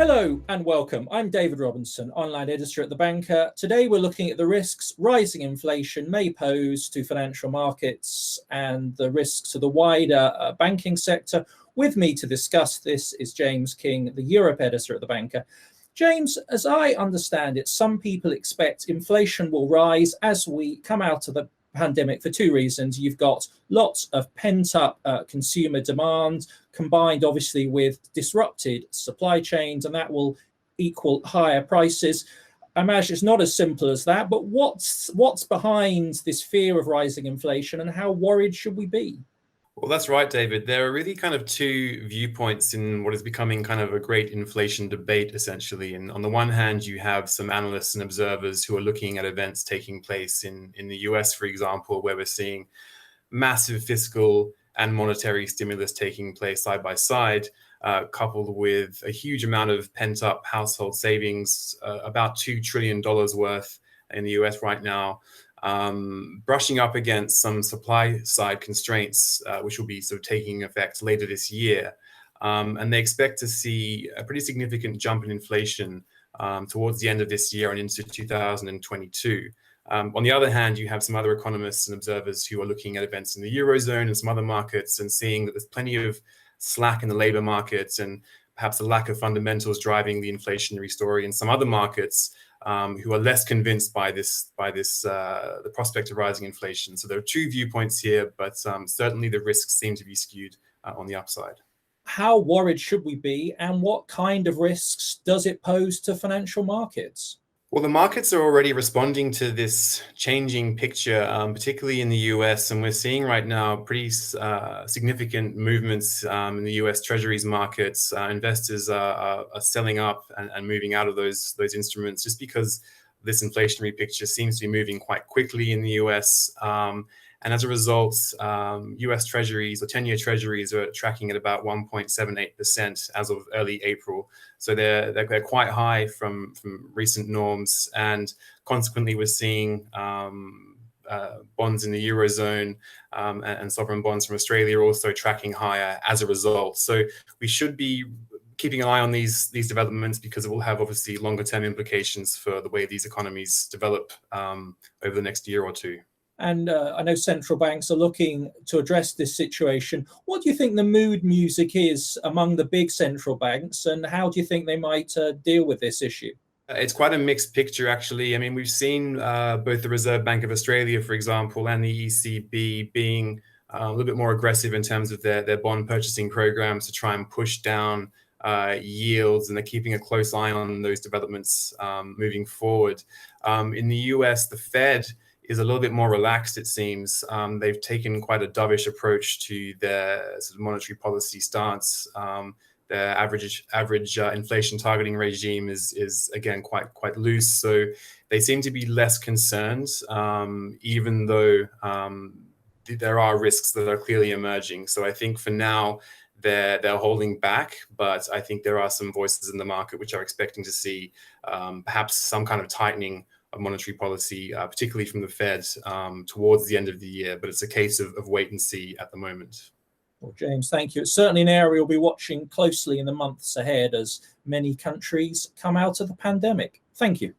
Hello and welcome. I'm David Robinson, online editor at The Banker. Today we're looking at the risks rising inflation may pose to financial markets and the risks to the wider banking sector. With me to discuss this is James King, the Europe editor at The Banker. James, as I understand it, some people expect inflation will rise as we come out of the pandemic for two reasons. You've got lots of pent-up consumer demand, combined obviously with disrupted supply chains, and that will equal higher prices. I imagine it's not as simple as that, but what's behind this fear of rising inflation, and how worried should we be? Well, that's right, David. There are really kind of two viewpoints in what is becoming kind of a great inflation debate, essentially. And on the one hand, you have some analysts and observers who are looking at events taking place in the US, for example, where we're seeing massive fiscal and monetary stimulus taking place side by side, coupled with a huge amount of pent-up household savings, about $2 trillion worth in the US right now. Brushing up against some supply side constraints, which will be sort of taking effect later this year. And they expect to see a pretty significant jump in inflation towards the end of this year and into 2022. On the other hand, you have some other economists and observers who are looking at events in the Eurozone and some other markets and seeing that there's plenty of slack in the labor markets and perhaps a lack of fundamentals driving the inflationary story in some other markets. Who are less convinced by the prospect of rising inflation. So there are two viewpoints here, but certainly the risks seem to be skewed on the upside. How worried should we be, and what kind of risks does it pose to financial markets? Well, the markets are already responding to this changing picture, particularly in the US, and we're seeing right now pretty significant movements in the US Treasuries markets. Investors are selling up and moving out of those instruments just because this inflationary picture seems to be moving quite quickly in the US. And as a result, US Treasuries or 10-year Treasuries are tracking at about 1.78% as of early April. So they're quite high from recent norms, and consequently we're seeing bonds in the Eurozone and sovereign bonds from Australia are also tracking higher as a result. So we should be keeping an eye on these developments because it will have obviously longer term implications for the way these economies develop over the next year or two. And I know central banks are looking to address this situation. What do you think the mood music is among the big central banks, and how do you think they might deal with this issue? It's quite a mixed picture, actually. I mean, we've seen both the Reserve Bank of Australia, for example, and the ECB being a little bit more aggressive in terms of their bond purchasing programs to try and push down yields, and they're keeping a close eye on those developments moving forward. In the US, the Fed is a little bit more relaxed, it seems. They've taken quite a dovish approach to their sort of monetary policy stance. Their average inflation targeting regime is again quite loose. So they seem to be less concerned, even though there are risks that are clearly emerging. So I think for now they're holding back, but I think there are some voices in the market which are expecting to see perhaps some kind of tightening of monetary policy, particularly from the Fed, towards the end of the year. But it's a case of wait and see at the moment. Well, James, thank you. It's certainly an area we'll be watching closely in the months ahead as many countries come out of the pandemic. Thank you.